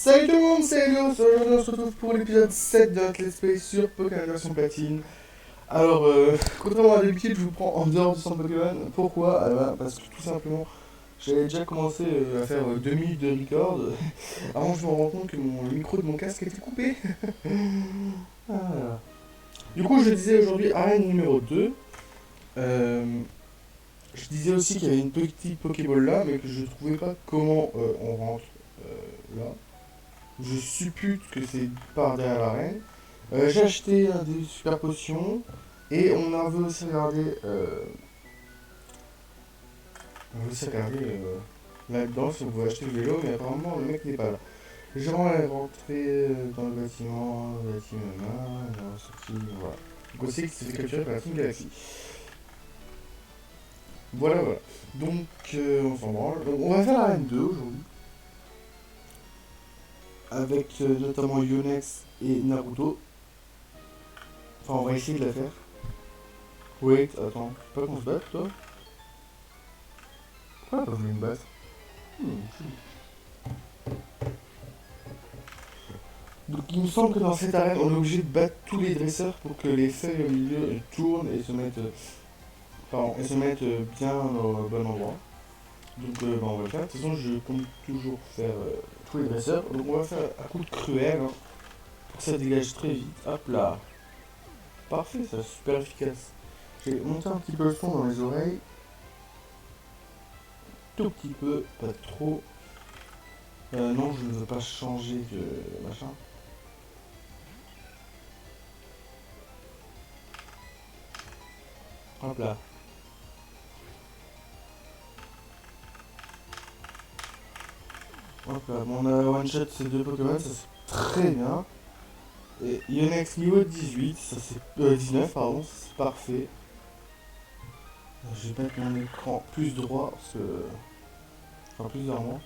Salut tout le monde, c'est Elios. Aujourd'hui on se retrouve pour l'épisode 7 de notre Let's Play sur Pokémon version platine. Alors, contrairement à d'habitude, je vous prends en dehors du centre Pokémon. Pourquoi? Parce que tout simplement, j'avais déjà commencé à faire 2 minutes de record avant que je me rende compte que le micro de mon casque était coupé. Ah. Du coup, je disais aujourd'hui arène numéro 2. Euh, je disais aussi qu'il y avait une petite Pokéball là, mais que je trouvais pas comment on rentre là. Je suppute que c'est par derrière l'arène. J'ai acheté des super potions et on veut aussi regarder, là-dedans si on veut acheter le vélo, mais apparemment le mec n'est pas là. J'aimerais rentrer dans le bâtiment, dans la sortie, voilà. Donc aussi que c'est capturé par la Team Galaxy. Voilà, voilà. Donc on s'en branle. Donc, on va faire l'arène 2 aujourd'hui. Avec notamment Yonex et Naruto. Enfin, on va essayer de la faire. Wait, attends, c'est pas qu'on se batte, toi? Pourquoi pas voulu me battre? Donc il me semble que dans cette arène, on est obligé de battre tous les dresseurs pour que les feuilles au milieu tournent et se mettent, bien au bon endroit. Donc on va le faire. De toute façon, je compte toujours faire tous les dresseurs. Donc on va faire un coup de cruel hein, pour que ça dégage très vite. Hop là. Parfait, ça, super efficace. J'ai monté un petit peu le son dans les oreilles. Tout petit peu, pas trop. Non, je ne veux pas changer de machin. Hop là. Hop là. Bon, on a one shot ces deux Pokémon, ça c'est très bien. Et Yonex niveau 18, ça c'est 19 pardon, c'est parfait. Je vais mettre mon écran plus droit parce que. Enfin plus vers moi.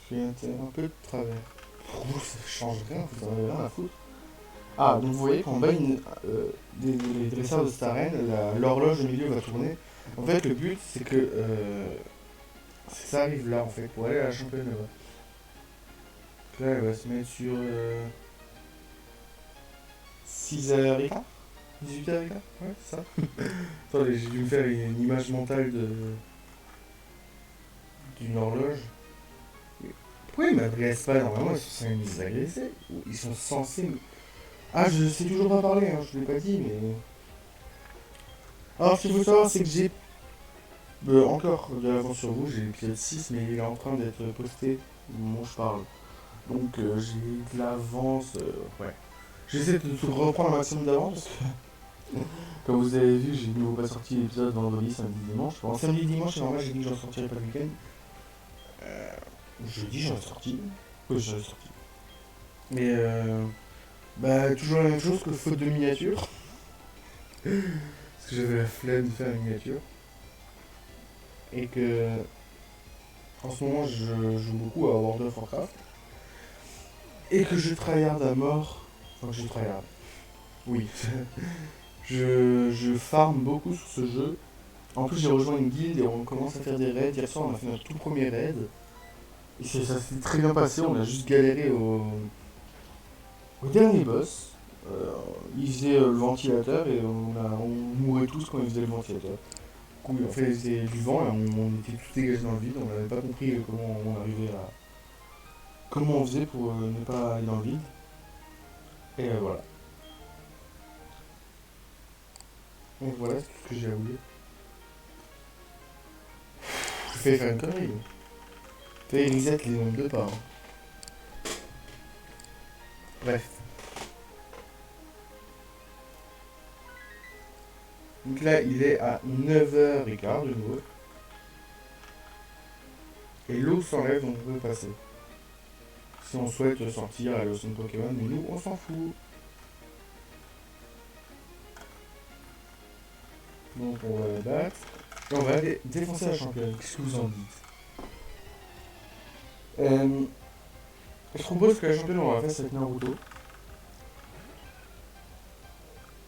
J'ai un peu de travers. Ouh, ça change rien, vous en avez rien à foutre. Ah, donc vous voyez qu'en bas, des dresseurs de cette arène, l'horloge au milieu va tourner. En fait, le but, c'est que ça arrive là, en fait, pour aller à la championne là-bas. Là, elle va se mettre sur 6h15 18h15. Ouais, c'est ça. Attendez, j'ai dû me faire une image mentale d'une horloge. Pourquoi ils m'agressent pas? Normalement, ils sont censés nous agresser. Ou ils sont censés. Ah, je sais toujours pas parler, hein, je l'ai pas dit, mais. Alors, ce qu'il faut savoir, c'est que j'ai encore de l'avance sur vous. J'ai l'épisode 6, mais il est en train d'être posté au moment où je parle. Donc, j'ai de l'avance. Ouais. J'essaie de tout reprendre un maximum d'avance parce que, comme vous avez vu, j'ai de nouveau pas sorti l'épisode vendredi, samedi, dimanche. Bon, samedi, dimanche, c'est normal, j'ai dit que j'en sortirais pas le week-end. Euh, Jeudi, j'en ai sorti. Oui, j'en ai sorti. Mais bah, toujours la même chose que faute de miniature. Parce que j'avais la flemme de faire une miniature. Et que en ce moment je joue beaucoup à World of Warcraft. Et que je tryhard à mort. Enfin, je tryhard. Oui. je farm beaucoup sur ce jeu. En plus, j'ai rejoint une guilde et on commence à faire des raids. Hier soir, on a fait notre tout premier raid. Et ça s'est très bien passé. On a juste galéré au dernier boss. Euh, il faisait le ventilateur et on mourait tous quand il faisait le ventilateur. Cool, en fait, c'était du vent et on était tous dégagés dans le vide. On n'avait pas compris comment on arrivait à. Comment on faisait pour ne pas aller dans le vide. Et voilà. Donc voilà, c'est tout ce que j'ai à vous dire. Je fais faire une connerie. Fais reset les nombres de pas. Hein. Bref. Donc là, il est à 9h15 de nouveau. Et l'eau s'enlève, donc on peut passer. Si on souhaite sortir à l'Ocean Pokémon, mais nous, on s'en fout. Donc on va la battre. Et on va aller défoncer la championne. Qu'est-ce que vous en dites? Je propose que la championne, on la fasse avec Naruto.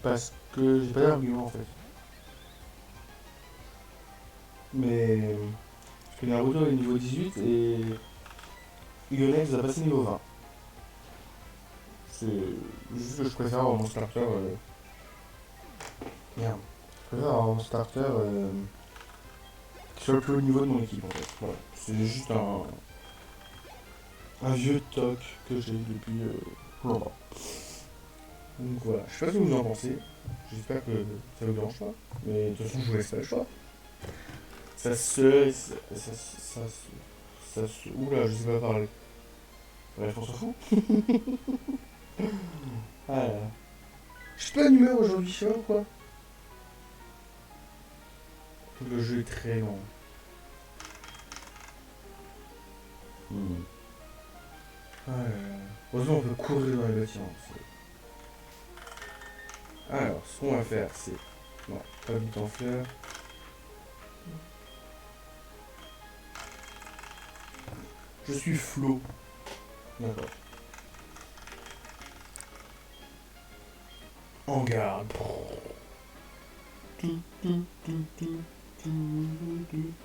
Parce que j'ai pas d'argument en fait. Mais. Parce que Naruto est niveau 18 et. Ionex va passer niveau 20. C'est juste que je préfère avoir mon starter. Merde. Je préfère avoir mon starter qui soit le plus haut niveau de mon équipe en fait. Voilà. C'est juste un vieux toc que j'ai depuis longtemps. Donc voilà. Je sais pas ce que vous en pensez. J'espère que ça vous dérange pas. Mais de toute façon, je vous laisse pas le choix. Ça se. Ça se. Oula, je sais pas parler. Bref, on s'en fout. Ah là là. Je suis pas d'humeur aujourd'hui, je sais pas pourquoi. Le jeu est très long. Hmm. Ah là là. Heureusement, on peut courir dans les bâtiments. Alors, ce qu'on va faire, c'est. Non, pas vite en fleurs. Je suis Flo. D'accord. En garde.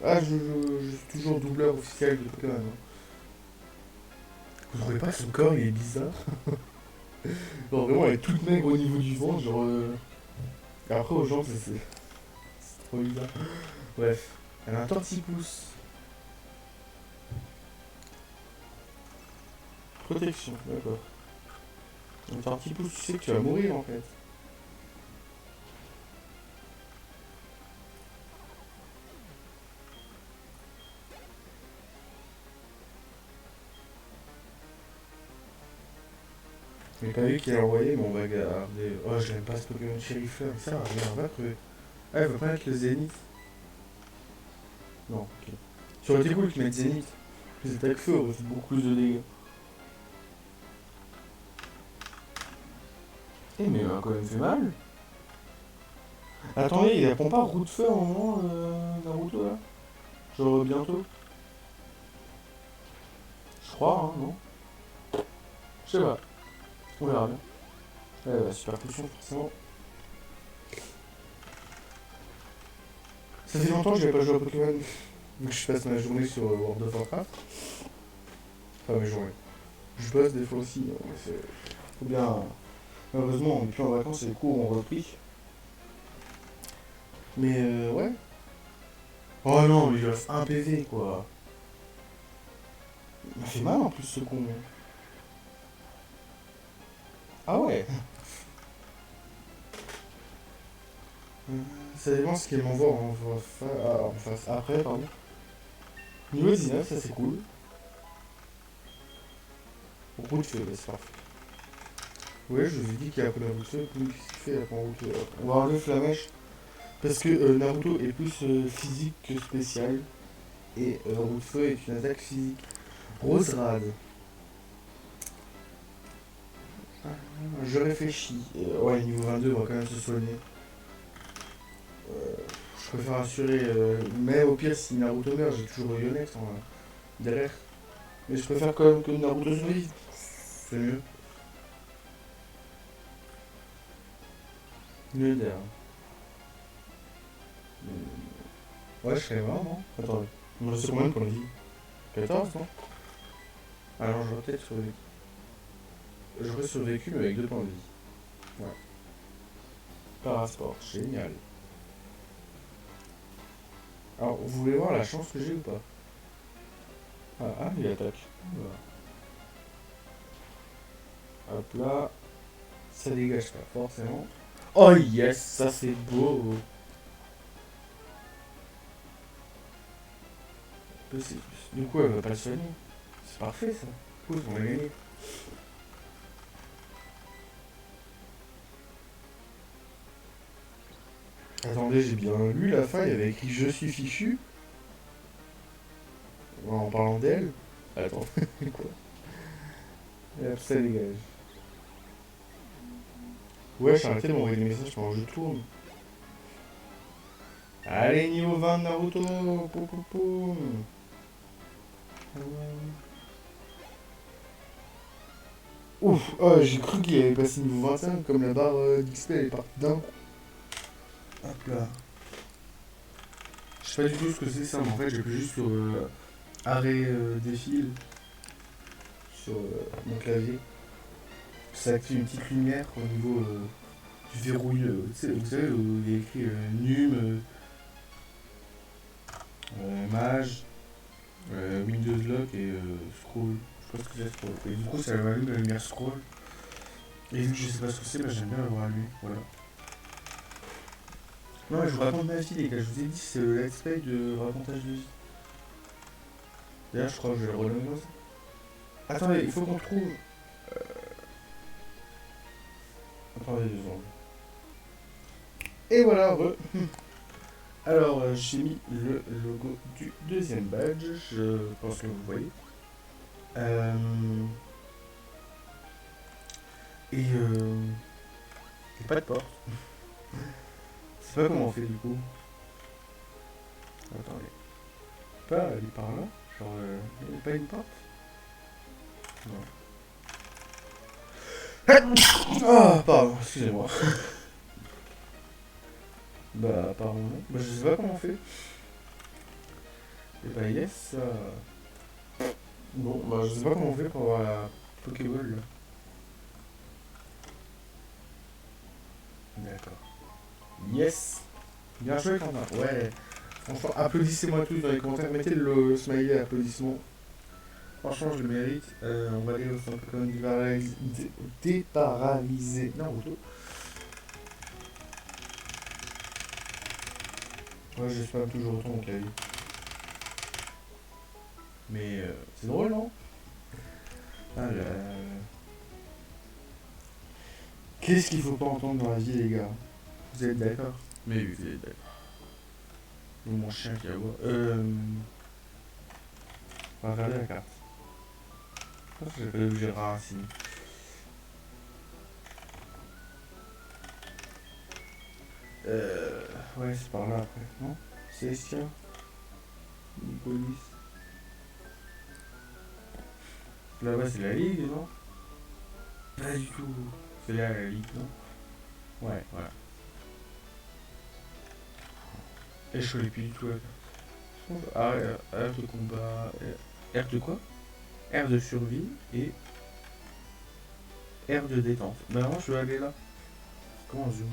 Ah, je suis toujours doubleur officiel de Pokémon. Hein. Vous trouvez pas que son corps il est bizarre? Genre vraiment elle est toute maigre au niveau du ventre, genre. Et après aux jambes c'est trop bizarre. Bref, elle a un tortipousse. Protection, d'accord. Un tortipousse, tu sais que tu vas mourir en fait. J'ai pas vu qu'il a envoyé, mais on va garder. Oh, j'aime pas ce Pokémon Sheriffeur, mais ça va rien, on va crever. Ah, il faut pas mettre le Zénith. Non, ok. Ça aurait été cool qu'ils mettent Zénith. Les attaques feu auraient fait beaucoup plus de dégâts. Eh, mais il m'a quand même fait mal. Attendez, il répond pas roue de feu à un moment, Naruto là? Genre bientôt? Je crois, hein, non? Je sais pas. On verra bien. Super potion, forcément. Ça fait longtemps que j'avais pas joué à Pokémon. Vu que je passe ma journée sur World of Warcraft. Enfin, mes journées. Je bosse des fois aussi. Hein, mais faut bien. Malheureusement, on est plus en vacances et les cours ont repris. Mais ouais. Oh non, mais il reste un PV quoi. Il m'a fait mal en plus ce con. Ah ouais. Ça dépend ce qu'il m'envoie en face. Après, pardon. Niveau 19, ça c'est cool. Route de feu, bah, c'est parfait. Ouais, je vous ai dit qu'il y a un peu de route de feu. Qu'est-ce qu'il fait après en route de feu? On va enlever Flamèche. Parce que Naruto est plus physique que spécial. Et route de feu est une attaque physique. Rose rade. Je réfléchis. Ouais, niveau 22, on va quand même se soigner. Je préfère assurer. Mais au pire, si Naruto meurt, j'ai toujours Yonex derrière. Mais je préfère quand même que Naruto survive. C'est mieux. Mieux d'air. Ouais, je serais mort, non? Attends, il me reste combien de points de vie? 14, non? Ah non, j'aurais peut-être survécu. J'aurais survécu, mais avec 2 points de vie. Ouais. Parasport, génial. Alors, vous voulez voir la chance que j'ai ou pas? Il attaque. Voilà. Hop là. Ça dégage pas, forcément. Oh yes, ça c'est beau. Du coup, elle va pas le soigner. C'est parfait ça. Cool, on va gagner. Attendez, j'ai bien lu la fin, il y avait écrit je suis fichu. En parlant d'elle. Attends, quoi? Et hop, ça dégage. Ouais, j'ai arrêté de m'envoyer des messages pendant que je tourne. Allez, niveau 20 de Naruto. Poum, poum, poum. Ouf, oh, j'ai cru qu'il avait passé niveau 25, comme la barre d'XP elle est partie d'un coup. Hop là. Je sais pas du tout ce que c'est ça, mais en fait j'appuie juste sur arrêt des fils. sur mon clavier. Ça active une petite lumière au niveau du verrouille. Vous savez, où il y a écrit Num, Mage, Windows Lock et Scroll. Je sais pas ce que c'est Scroll. Et du coup, ça allume la lumière Scroll. Et vu que je sais pas ce que c'est, bah, j'aime bien l'avoir allumé. Voilà. Non, mais je vous raconte ma vie, les gars. Je vous ai dit, c'est le let's play de racontage de vie. D'ailleurs, je crois que je vais le renommer comme ça. Attendez, il faut qu'on trouve. Attendez 2 secondes. Et voilà, Alors, j'ai mis le logo du deuxième badge. Je pense que vous voyez. Euh, Et y a pas de porte. Je sais pas comment on fait du coup. Attendez. Pas aller par là. Genre, y a pas une porte. Non. Ah, pardon, excusez-moi. Bah, apparemment non. Bah, je sais pas comment on fait. Et bah, yes. Bon, bah, je sais pas comment on fait pour avoir la Pokéball là. D'accord. Yes. Bien joué, Quentin. Ouais. Franchement, applaudissez-moi tous dans les commentaires. Mettez le smiley applaudissement. Franchement, je le mérite. On va aller au centre quand même déparalysé. Non, auto. Ouais, je spam toujours autant mon clavier. Mais c'est drôle, non? Ah là là. Qu'est-ce qu'il faut pas entendre dans la vie, les gars? Vous êtes d'accord? Mais oui, vous êtes d'accord. Ou mon chien qui aboie. On va regarder la carte. Je pense que j'ai pas vu Gérard Racine. Ouais, c'est par là après, non? C'est Estia? Une police. Là-bas, c'est la Ligue, non? Pas du tout. C'est là la Ligue, non? Ouais, voilà. Et je connais plus du tout la carte. Ah, air de combat. Air de quoi? Air de survie et air de détente. Bah non, je vais aller là. Comment on zoom?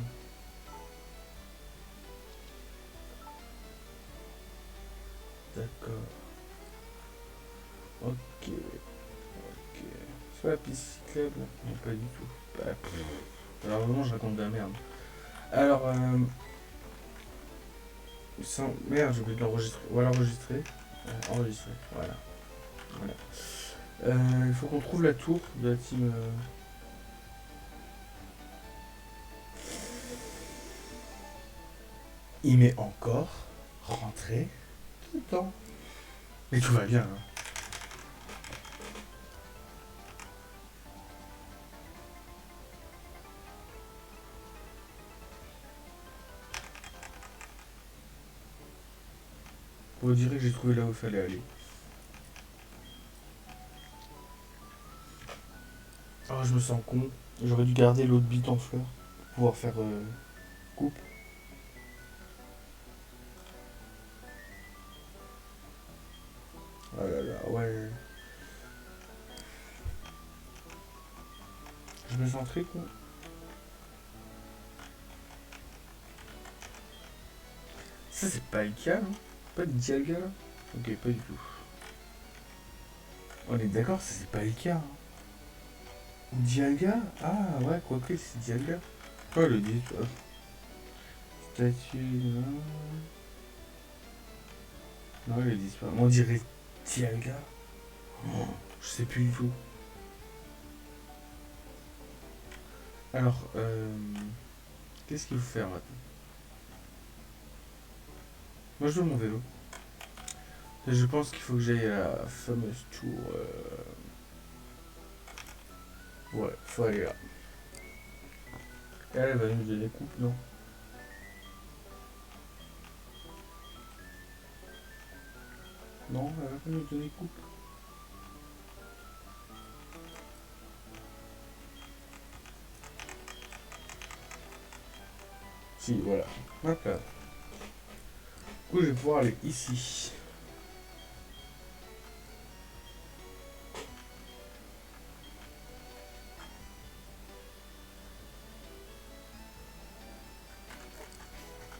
D'accord. Ok. Ok. C'est pas la piste cyclable? Non, pas du tout. Bah, alors vraiment, je raconte de la merde. Alors, merde, j'ai oublié de l'enregistrer. On va l'enregistrer. Enregistrer, voilà. Voilà. Il faut qu'on trouve la tour de la team. Il m'est encore rentré dedans. Mais tout va bien. Hein. On dirait que j'ai trouvé là où il fallait aller. Oh, je me sens con. J'aurais dû garder l'autre bite en fleurs pour pouvoir faire coupe. Oh là là, ouais. Je me sens très con. Ça, c'est pas le cas, non? Pas de Dialga là? Ok, pas du tout. On est d'accord, ça c'est pas le cas. Hein. Dialga? Ah ouais, quoique c'est Dialga. Oh le dit, toi. Statue. Non, non il dit pas. On dirait Dialga. Oh, je sais plus du tout. Alors, qu'est-ce qu'il faut faire maintenant? Moi je veux mon vélo. Et je pense qu'il faut que j'aille à la fameuse tour. Ouais, faut aller là. Et elle va nous donner coupe, non? Non, elle va pas nous donner coupe. Si, voilà. Hop là. Du coup, je vais pouvoir aller ici.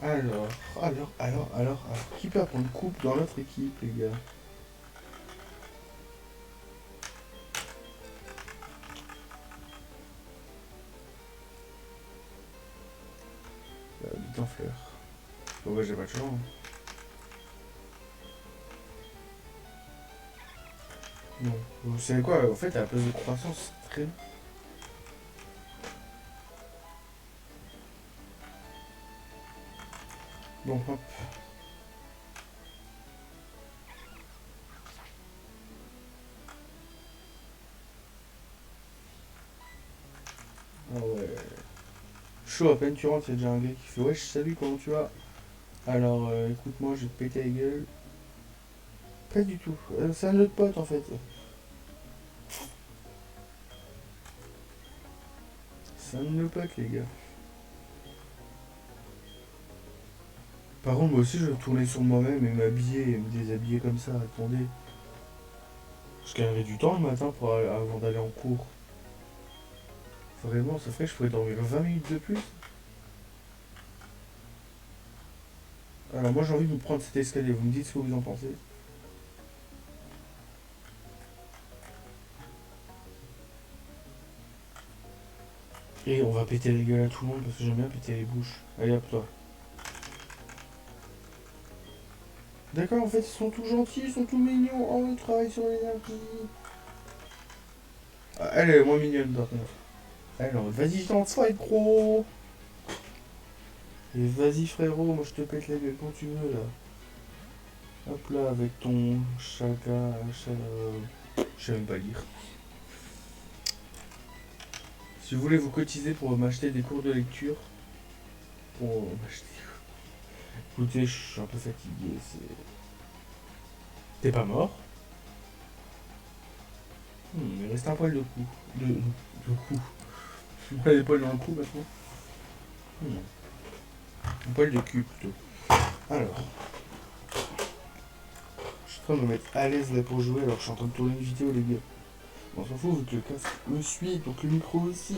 Alors, alors, qui peut prendre coupe dans notre équipe, les gars? Vite en fleurs. Bon, bah, j'ai pas de chance. Hein. Non. Vous savez quoi? En fait, à la place de croissance, c'est très. Bon, hop. Ah ouais. Chaud, à peine tu rentres, il y a déjà un gars qui fait wesh, salut, comment tu vas? Alors, écoute-moi, je vais te péter la gueule. Pas du tout. C'est un autre pote en fait. C'est un de nos potes, les gars. Par contre, moi aussi, je vais tourner sur moi-même et m'habiller et me déshabiller comme ça. Attendez. Je gagnerai du temps le matin avant d'aller en cours. Vraiment, ça ferait que je pourrais dormir 20 minutes de plus. Alors, moi, j'ai envie de me prendre cet escalier. Vous me dites ce que vous en pensez. Et on va péter les gueules à tout le monde parce que j'aime bien péter les bouches. Allez, hop, toi. D'accord, en fait, ils sont tout gentils, ils sont tout mignons. Oh, ils travaillent sur l'énergie. Ah, elle est moins mignonne, par contre. Alors, vas-y, t'en fight, gros. Et vas-y, frérot, moi je te pète la gueule quand tu veux, là. Hop là, avec ton chaka. Je sais même pas lire. Si vous voulez vous cotiser pour m'acheter des cours de lecture, pour m'acheter. Écoutez, je suis un peu fatigué. T'es pas mort? Il reste un poil de cou. De cou. On a des poils dans le cou maintenant. Un poil de cul plutôt. Alors, je suis en train de me mettre à l'aise là pour jouer alors que je suis en train de tourner une vidéo, les gars. On s'en fout vu que le casque me suit, donc le micro aussi.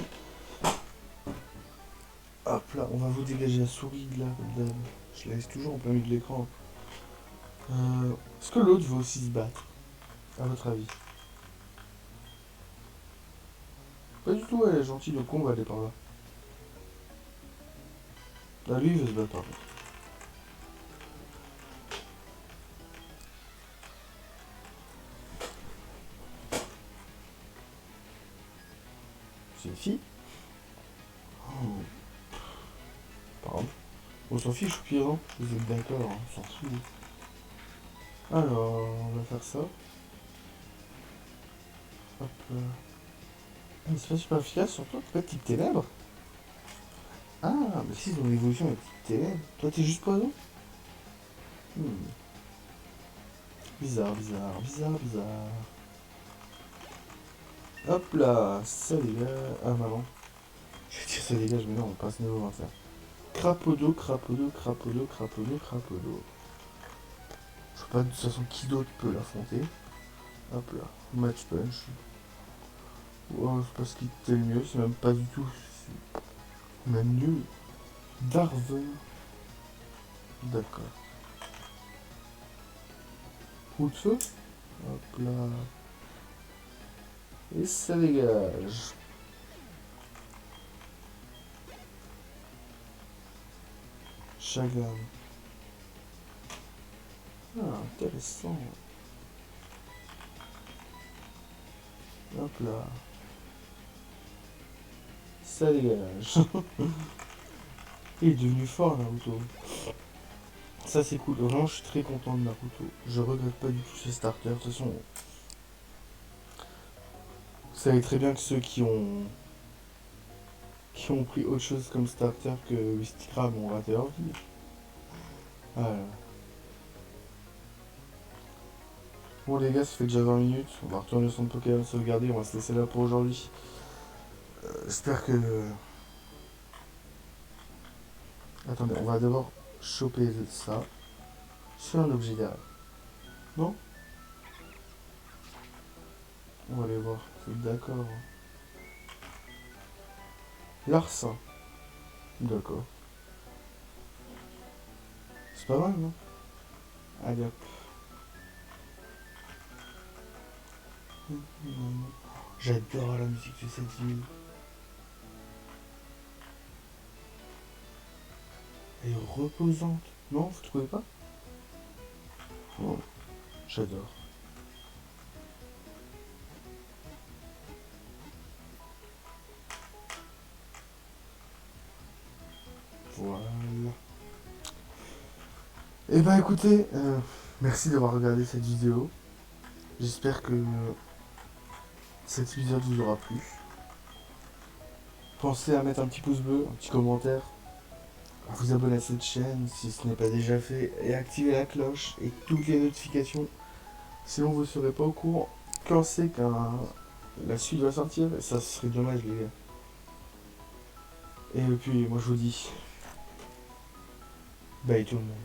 Hop là, on va vous dégager la souris de là, comme d'hab. Je la laisse toujours en plein milieu de l'écran. Est-ce que l'autre veut aussi se battre? À votre avis? Pas du tout, elle est gentille, donc on va aller par là. Ah, lui, il veut se battre par contre. C'est une fille? Oh, pardon. On s'en fiche, pire, hein. Vous êtes d'accord, hein, on s'en fout. Alors, on va faire ça. Hop là. Ah, mais c'est pas super efficace sur toi, t'es pas type ténèbres? Ah, mais si, son évolution est type ténèbres. Toi, t'es juste poison? Hmm. Bizarre, bizarre, bizarre, bizarre. Hop là, ça dégage. Ah, maman. Je vais dire ça dégage, mais non, on passe niveau 21. Crapodo, crapodo, crapodo, crapodo, crapodo. Je sais pas de toute façon qui d'autre peut l'affronter. Hop là, match punch. Oh, c'est pas ce qui était le mieux, c'est même pas du tout. C'est même nul. Darver. D'accord. Coup de feu. Hop là. Et ça dégage. Chagrin. Ah, intéressant. Hop là. Ça dégage. Il est devenu fort, Naruto. Ça, c'est cool. Vraiment, je suis très content de Naruto. Je regrette pas du tout ce starter. De toute façon, vous savez très bien que ceux qui ont pris autre chose comme starter que Wistigram ont raté leur vie. Voilà. Bon les gars, ça fait déjà 20 minutes. On va retourner au centre Pokémon sauvegarder. On va se laisser là pour aujourd'hui. J'espère que... Attendez, on va d'abord choper ça sur un objet derrière. Non? On va aller voir. C'est d'accord. Larcin. D'accord. C'est pas mal, non? Allez hop. J'adore la musique de cette ville. Elle est reposante. Non, vous trouvez pas? Oh, j'adore. Voilà. Et bah écoutez, merci d'avoir regardé cette vidéo. J'espère que cet épisode vous aura plu. Pensez à mettre un petit pouce bleu, un petit commentaire, à vous abonner à cette chaîne si ce n'est pas déjà fait, et activer la cloche et toutes les notifications. Sinon vous ne serez pas au courant quand c'est qu'un la suite va sortir, et ça serait dommage les gars. Et puis moi je vous dis, bye tout le monde.